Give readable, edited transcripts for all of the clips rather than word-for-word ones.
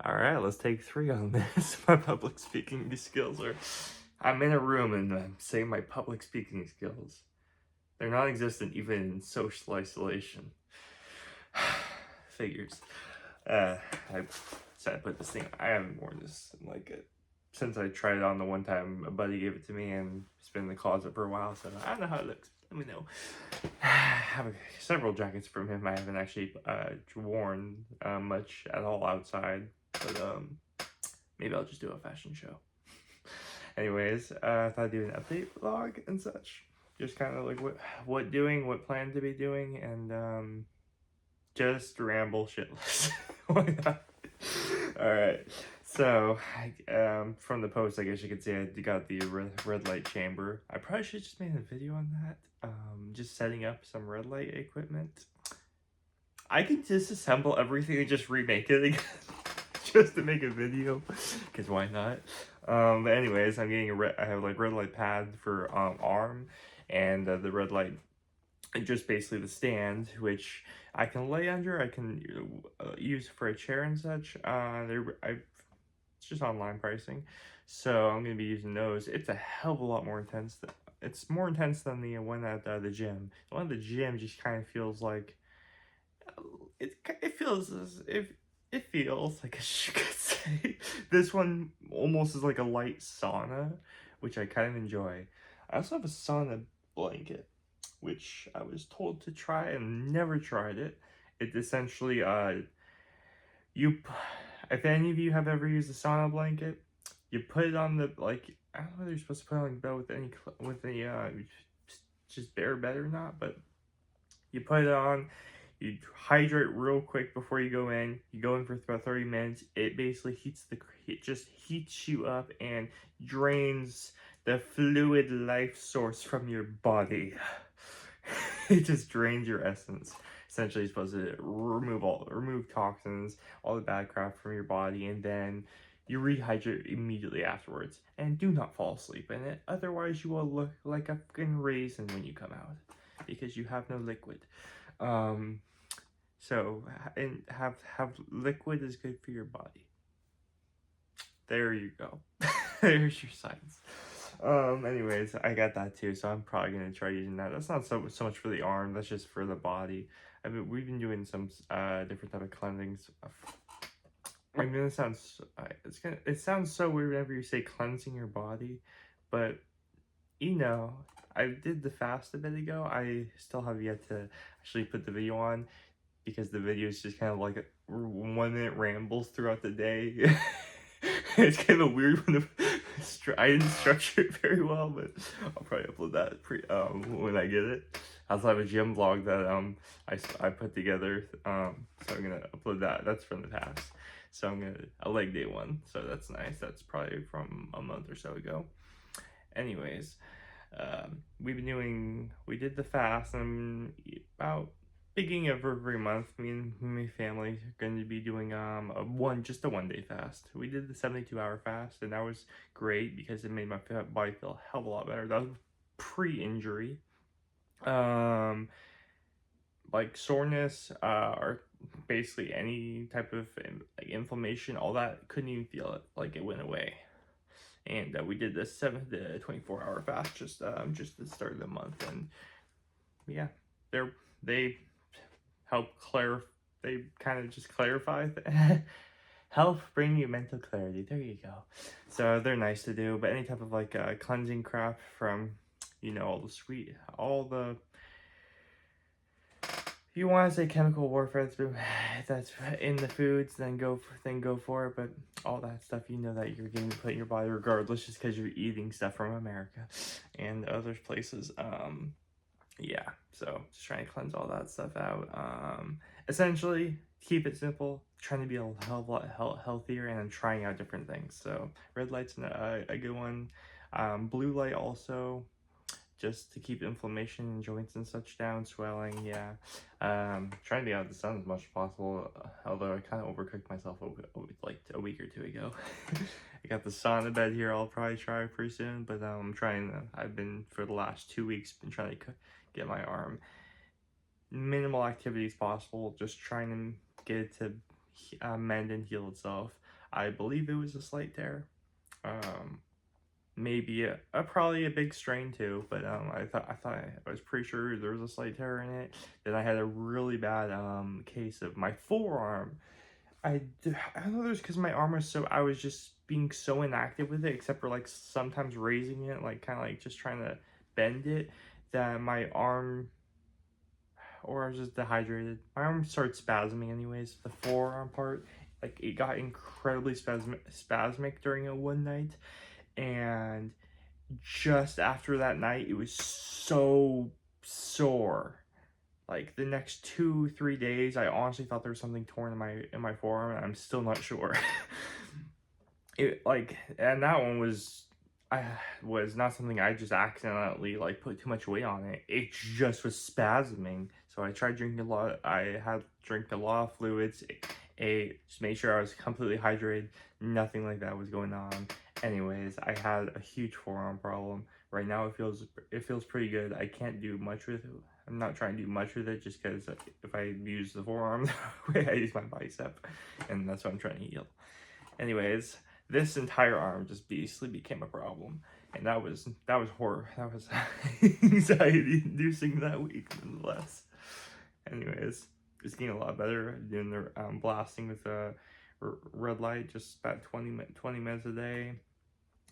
All right, let's take 3 on this. My public speaking skills are. I'm in a room and I'm saying my public speaking skills. They're non existent even in social isolation. Figures. I said I put this thing. I haven't worn this in since I tried it on the one time a buddy gave it to me, and it's been in the closet for a while, so I don't know how it looks. Let me know. I have several jackets from him I haven't actually worn much at all outside, but maybe I'll just do a fashion show. Anyways, I thought I'd do an update vlog and such. Just kind of like what doing, what plan to be doing, and just ramble shitless. Why not? Alright, so from the post, I guess you could say I got the red light chamber. I probably should just made a video on that. Just setting up some red light equipment. I can disassemble everything and just remake it again. Just to make a video, because why not? But anyways, I'm getting I have like red light pad for arm, and the red light, just basically the stand, which I can lay under. I can use for a chair and such. It's just online pricing, so I'm gonna be using those. It's a hell of a lot more intense. It's more intense than the one at the gym. The one at the gym just kind of feels like it feels as if. It feels like you could say. This one almost is like a light sauna, which I kind of enjoy. I also have a sauna blanket, which I was told to try and never tried it. It essentially, if any of you have ever used a sauna blanket, you put it on the, I don't know whether you're supposed to put it on the bed with any, just bare bed or not, but you put it on. You hydrate real quick before you go in. You go in for about 30 minutes. It basically just heats you up and drains the fluid life source from your body. It just drains your essence. Essentially, it's supposed to remove toxins, all the bad crap from your body, and then you rehydrate immediately afterwards. And do not fall asleep in it, otherwise you will look like a fucking raisin when you come out, because you have no liquid. So, and have liquid is good for your body. There you go. There's your science. Anyways, I got that too, so I'm probably gonna try using that. That's not so much for the arm, that's just for the body. I mean, we've been doing some different type of cleansings. I'm gonna sound it sounds so weird whenever you say cleansing your body, but I did the fast a bit ago. I still have yet to actually put the video on, because the video is just kind of like 1 minute rambles throughout the day. It's kind of weird when I didn't structure it very well, but I'll probably upload that when I get it. I also have a gym vlog that I put together, so I'm gonna upload that. That's from the past, so I'm gonna a leg day one, so that's nice. That's probably from a month or so ago. Anyways, we did the fast, and about beginning of every month, me and my family are going to be doing just a 1 day fast. We did the 72-hour fast, and that was great because it made my body feel a hell of a lot better. That was pre-injury. Like soreness, or basically any type of inflammation, all that, couldn't even feel it. Like, it went away. And we did the 24-hour fast just the start of the month, and yeah, they help they kind of just clarify help bring you mental clarity. There you go. So they're nice to do, but any type of cleansing crap from all the if you want to say chemical warfare that's in the foods, then go for it. But all that stuff, that you're getting to put in your body regardless, just because you're eating stuff from America and other places. Yeah, so just trying to cleanse all that stuff out. Essentially, keep it simple, trying to be a hell of a lot healthier, and I'm trying out different things. So red light's a good one. Blue light also, just to keep inflammation in joints and such down, swelling. Yeah. Trying to be out of the sun as much as possible, although I kind of overcooked myself like a week or two ago. I got the sauna bed here. I'll probably try pretty soon, but I've been for the last 2 weeks been trying to get my arm minimal activities possible, just trying to get it to mend and heal itself. I believe it was a slight tear. Maybe probably a big strain too, but I was pretty sure there was a slight tear in it. Then I had a really bad case of my forearm. I don't know, there's because my arm was I was just being so inactive with it, except for like sometimes raising it, like kind of like just trying to bend it, that my arm, or I was just dehydrated. My arm started spasming anyways, the forearm part. Like it got incredibly spasmic during a one night, and just after that night, it was so sore. Like the next 2-3 days, I honestly thought there was something torn in my forearm, and I'm still not sure. And that one I was not something I just accidentally like put too much weight on it. It just was spasming. So I tried drinking a lot. I had drank a lot of fluids. Just made sure I was completely hydrated. Nothing like that was going on. Anyways, I had a huge forearm problem. Right now it feels pretty good. I can't do much with it. I'm not trying to do much with it just because if I use the forearm the way I use my bicep, and that's what I'm trying to heal. Anyways, this entire arm just basically became a problem, and that was horror. That was anxiety inducing that week, nonetheless. Anyways, it's getting a lot better. Doing the blasting with a red light, just about 20 minutes a day.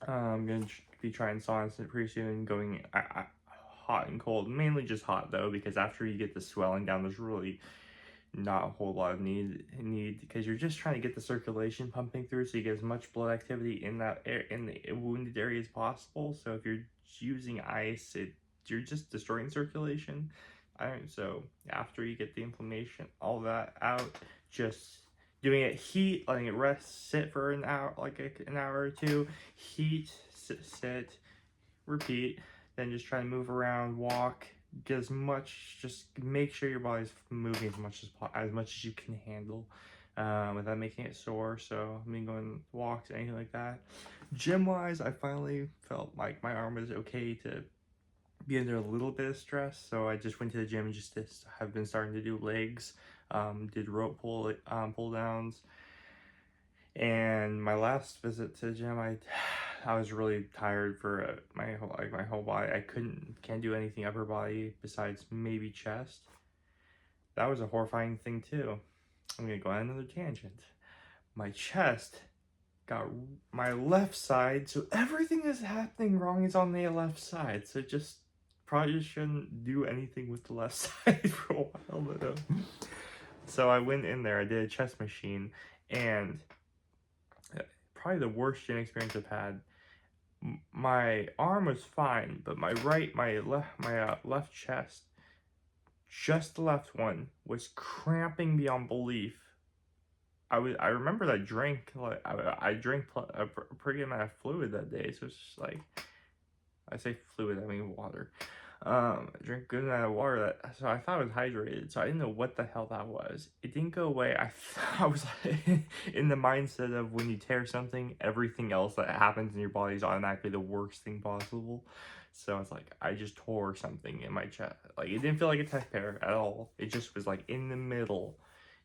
I'm gonna be trying saunas pretty soon, going hot and cold, mainly just hot though, because after you get the swelling down, there's really not a whole lot of need because you're just trying to get the circulation pumping through, so you get as much blood activity in that in the wounded area as possible. So if you're using ice, you're just destroying circulation. So after you get the inflammation, all that out, just doing it heat, letting it rest, sit for an hour, like an hour or two, heat, sit, repeat, then just try to move around, walk, get as much, just make sure your body's moving as much as you can handle, without making it sore. So I mean, going walks, anything like that. Gym wise, I finally felt like my arm was okay to be under a little bit of stress, so I just went to the gym and just have been starting to do legs, did rope pull downs. And my last visit to the gym, I was really tired for my whole body. Can't do anything upper body besides maybe chest. That was a horrifying thing too. I'm gonna go on another tangent. My chest got my left side, so everything that's happening wrong is on the left side. So just probably shouldn't do anything with the left side for a while. But so I went in there. I did a chest machine, and probably the worst gym experience I've had. My arm was fine, but my left chest, just the left one, was cramping beyond belief. I remember that I drank a pretty amount of fluid that day, so it's just like, I say fluid, I mean water. I drank a good amount of water, so I thought I was hydrated, so I didn't know what the hell that was. It didn't go away. I was like, in the mindset of when you tear something, everything else that happens in your body is automatically the worst thing possible. So it's like, I just tore something in my chest. Like, it didn't feel like a tech tear at all. It just was like in the middle,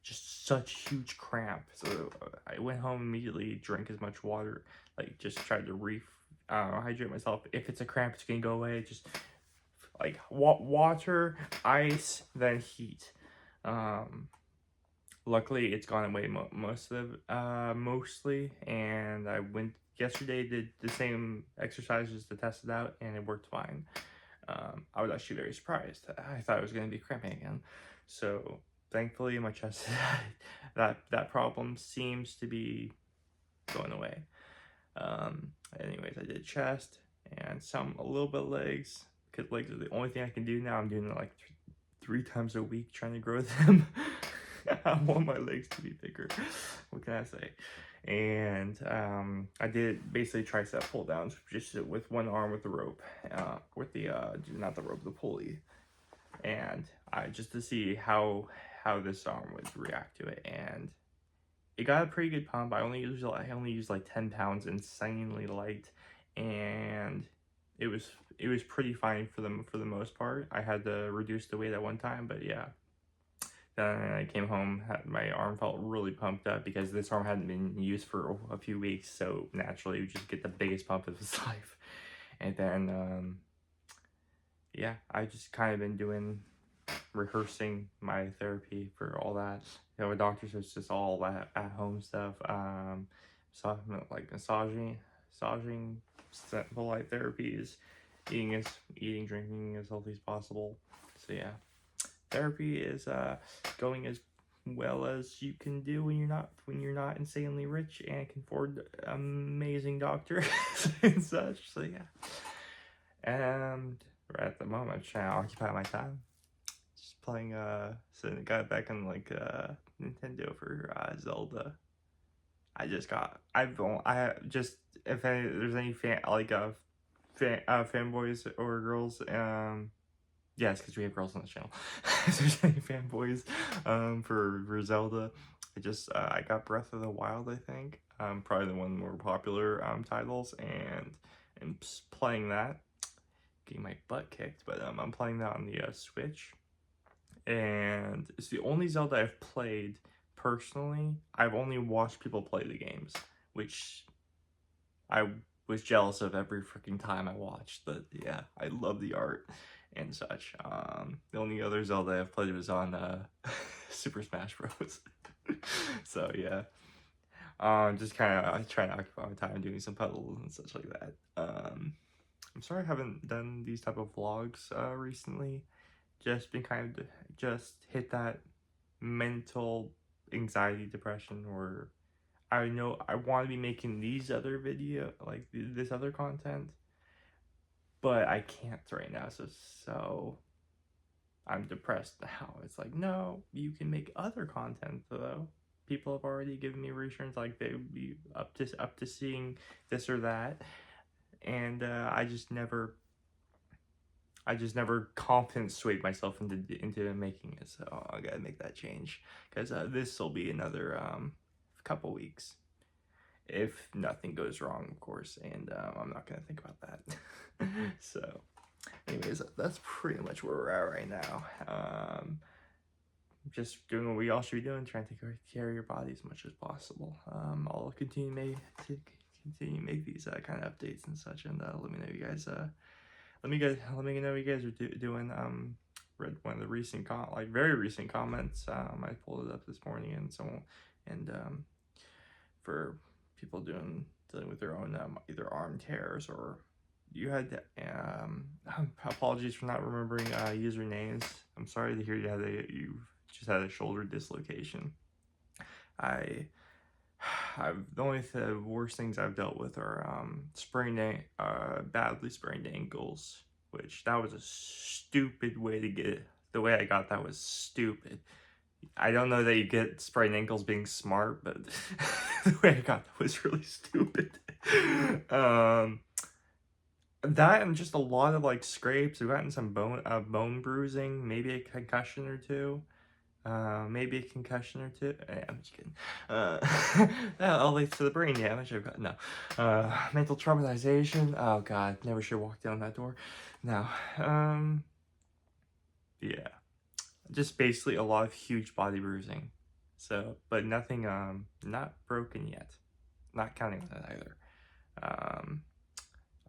just such huge cramp. So I went home immediately, drank as much water, like just tried to hydrate myself. If it's a cramp, it's gonna go away. Just like water, ice, then heat. Luckily it's gone away mostly, and I went yesterday, did the same exercises to test it out, and it worked fine. I was actually very surprised. I thought it was going to be cramping again. So thankfully my chest, that problem seems to be going away. Anyways, I did chest and a little bit of legs, because legs are the only thing I can do now. I'm doing it like 3 times a week, trying to grow them. I want my legs to be bigger. What can I say? And I did basically tricep pull downs, just with one arm with the rope, with the not the rope, the pulley, and just to see how this arm would react to it. And it got a pretty good pump. I only used like 10 pounds, insanely light, and it was pretty fine for the most part. I had to reduce the weight at one time, but yeah, Then I came home, my arm felt really pumped up because this arm hadn't been used for a few weeks, so naturally you just get the biggest pump of his life. And then, yeah, I just kind of been rehearsing my therapy for all that. You know, with doctors, it's just all that at-home stuff. So like massaging, simple light therapies, eating, drinking as healthy as possible. So yeah, therapy is going as well as you can do when you're not insanely rich and can afford amazing doctors and such. So yeah, and right at the moment, I'm trying to occupy my time. Just playing so I got back on like Nintendo for Zelda. I just got I just if there's any fanboys or girls yes, because we have girls on the channel. If there's any fanboys for Zelda, I got Breath of the Wild, I think. Probably the one of the more popular titles, and playing that, getting my butt kicked, but I'm playing that on the Switch, and it's the only Zelda I've played personally. I've only watched people play the games, which I was jealous of every freaking time I watched, but yeah, I love the art and such. The only other Zelda I've played was on Super Smash Bros. So yeah, just kind of I try to occupy my time doing some puzzles and such like that. I'm sorry I haven't done these type of vlogs recently. Just been kind of just hit that mental anxiety, depression, or I know I want to be making these other this other content, but I can't right now. So I'm depressed now. It's like, no, you can make other content though. People have already given me reassurance, like they would be up to seeing this or that, and I just never confident swayed myself into making it. So I gotta make that change because this will be another couple weeks if nothing goes wrong, of course, and I'm not gonna think about that. So anyways, that's pretty much where we're at right now. Just doing what we all should be doing, trying to take care of your body as much as possible. I'll continue to make these kind of updates and such, and let me know you guys let me know what you guys are doing. Read one of the very recent comments. I pulled it up this morning, and for people dealing with their own either arm tears, or you had apologies for not remembering usernames. I'm sorry to hear you just had a shoulder dislocation. The worst things I've dealt with are badly sprained ankles, which that was a stupid way to get it. The way I got that was stupid. I don't know that you get sprained ankles being smart, but the way I got that was really stupid. That and just a lot of like scrapes. I've gotten some bone bruising, maybe a concussion or two. I'm just kidding. That all leads to the brain damage. I've got mental traumatization. Oh god, never should walk down that door. No. Yeah, just basically a lot of huge body bruising. So, but nothing not broken yet. Not counting that either.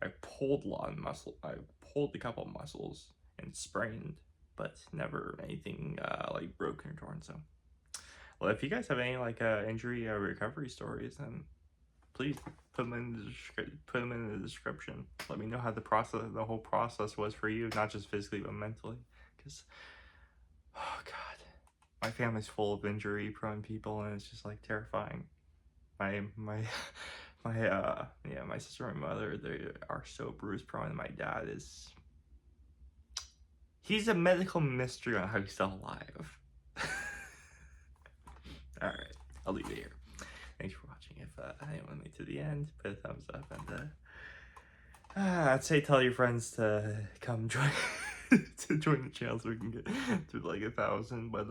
I pulled a couple of muscles and sprained, but never anything like broken or torn. So, well, if you guys have any injury or recovery stories, then please put them in the description. Let me know how the whole process was for you, not just physically but mentally. Because, oh god, my family's full of injury-prone people, and it's just like terrifying. My sister and my mother, they are so bruise-prone, and my dad is. He's a medical mystery on how he's still alive. Alright, I'll leave it here. Thanks for watching. If anyone made it to the end, put a thumbs up, and I'd say tell your friends to come join the channel so we can get to like 1,000. But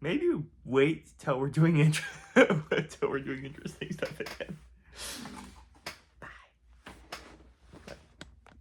maybe wait till we're doing interesting stuff again.